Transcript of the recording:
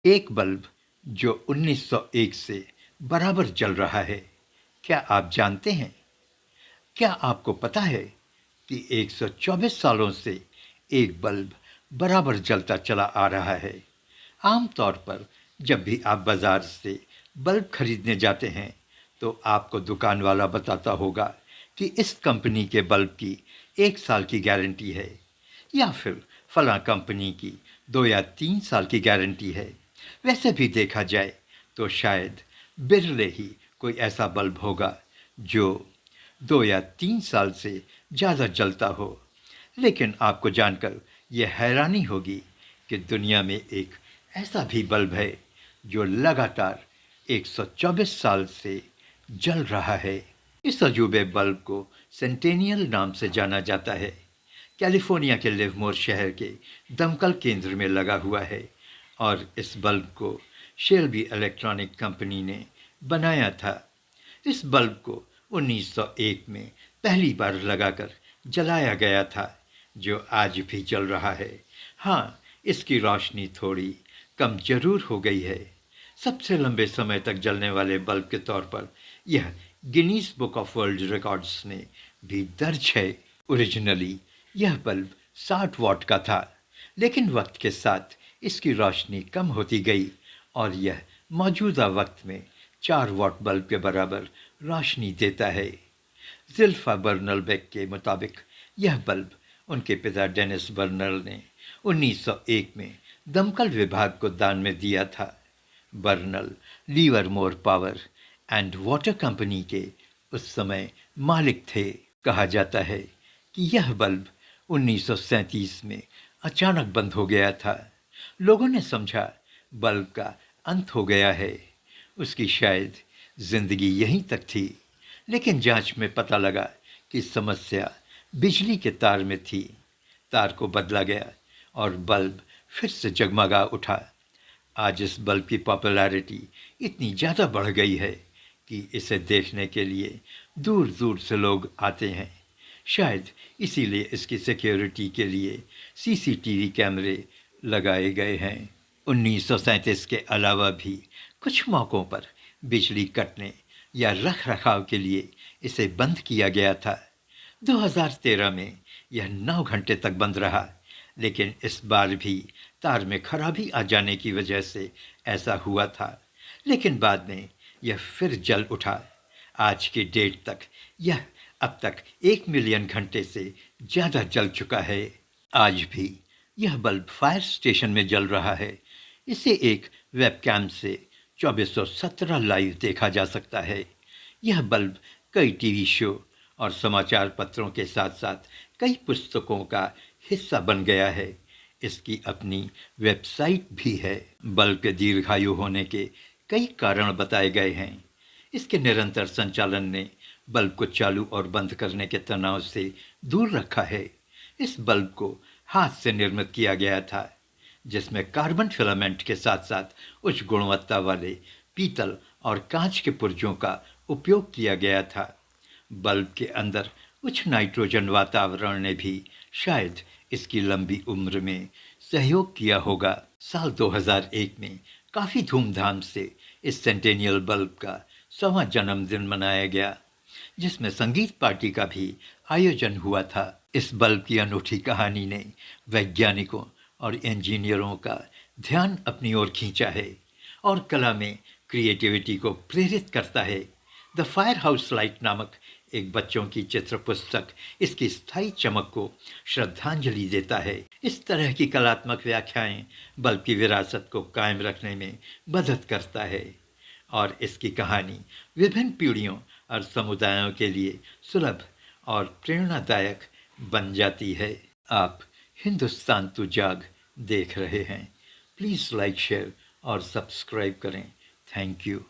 एक बल्ब जो 1901 से बराबर जल रहा है, क्या आप जानते हैं? क्या आपको पता है कि 124 सालों से एक बल्ब बराबर जलता चला आ रहा है? आमतौर पर जब भी आप बाजार से बल्ब खरीदने जाते हैं, तो आपको दुकान वाला बताता होगा कि इस कंपनी के बल्ब की 1 साल की गारंटी है, या फिर फलां कंपनी की 2 या 3 साल की गारंटी है। वैसे भी देखा जाए तो शायद बिरले ही कोई ऐसा बल्ब होगा जो 2 या 3 साल से ज़्यादा जलता हो। लेकिन आपको जानकर यह हैरानी होगी कि दुनिया में एक ऐसा भी बल्ब है जो लगातार 124 साल से जल रहा है। इस अजूबे बल्ब को सेंटेनियल नाम से जाना जाता है। कैलिफोर्निया के लिवमोर शहर के दमकल केंद्र में लगा हुआ है और इस बल्ब को शेल्बी इलेक्ट्रॉनिक कंपनी ने बनाया था। इस बल्ब को 1901 में पहली बार लगाकर जलाया गया था, जो आज भी जल रहा है। हाँ, इसकी रोशनी थोड़ी कम जरूर हो गई है। सबसे लंबे समय तक जलने वाले बल्ब के तौर पर यह Guinness book of world records में भी दर्ज है। ओरिजिनली यह बल्ब 60 वॉट का था, लेकिन वक्त के साथ इसकी रोशनी कम होती गई और यह मौजूदा वक्त में 4 वॉट बल्ब के बराबर रोशनी देता है। ज़िल्फ़ा बर्नल बेक के मुताबिक यह बल्ब उनके पिता डेनिस बर्नल ने 1901 में दमकल विभाग को दान में दिया था। Bernal Livermore power and water company के उस समय मालिक थे। कहा जाता है कि यह बल्ब 1937 में अचानक बंद हो गया था। लोगों ने समझा बल्ब का अंत हो गया है, उसकी शायद जिंदगी यहीं तक थी। लेकिन जांच में पता लगा कि समस्या बिजली के तार में थी। तार को बदला गया और बल्ब फिर से जगमगा उठा। आज इस बल्ब की पॉपुलैरिटी इतनी ज़्यादा बढ़ गई है कि इसे देखने के लिए दूर दूर से लोग आते हैं। शायद इसीलिए इसकी सिक्योरिटी के लिए सीसीटीवी कैमरे लगाए गए हैं। 1937 के अलावा भी कुछ मौक़ों पर बिजली कटने या रख रखाव के लिए इसे बंद किया गया था। 2013 में यह 9 घंटे तक बंद रहा, लेकिन इस बार भी तार में खराबी आ जाने की वजह से ऐसा हुआ था। लेकिन बाद में यह फिर जल उठा। आज की डेट तक यह अब तक 1 मिलियन घंटे से ज़्यादा जल चुका है। आज भी यह बल्ब फायर स्टेशन में जल रहा है। इसे एक वेबकैम से 2417 लाइव देखा जा सकता है। यह बल्ब कई टीवी शो और समाचार पत्रों के साथ साथ कई पुस्तकों का हिस्सा बन गया है। इसकी अपनी वेबसाइट भी है। बल्ब के दीर्घायु होने के कई कारण बताए गए हैं। इसके निरंतर संचालन ने बल्ब को चालू और बंद करने के तनाव से दूर रखा है। इस बल्ब को हाथ से निर्मित किया गया था, जिसमें कार्बन फिलामेंट के साथ साथ उच्च गुणवत्ता वाले पीतल और कांच के पुर्जों का उपयोग किया गया था। बल्ब के अंदर उच्च नाइट्रोजन वातावरण ने भी शायद इसकी लंबी उम्र में सहयोग किया होगा। साल 2001 में काफ़ी धूमधाम से इस सेंटेनियल बल्ब का 100वां जन्मदिन मनाया गया, जिसमें संगीत पार्टी का भी आयोजन हुआ था। इस बल्ब की अनूठी कहानी ने वैज्ञानिकों और इंजीनियरों का ध्यान अपनी ओर खींचा है और कला में क्रिएटिविटी को प्रेरित करता है। द फायर हाउस लाइट नामक एक बच्चों की चित्र पुस्तक इसकी स्थायी चमक को श्रद्धांजलि देता है। इस तरह की कलात्मक व्याख्याएं बल्ब की विरासत को कायम रखने में मदद करता है और इसकी कहानी विभिन्न पीढ़ियों और समुदायों के लिए सुलभ और प्रेरणादायक बन जाती है। आप हिंदुस्तान तो जाग देख रहे हैं। प्लीज़ लाइक, शेयर और सब्सक्राइब करें। Thank you.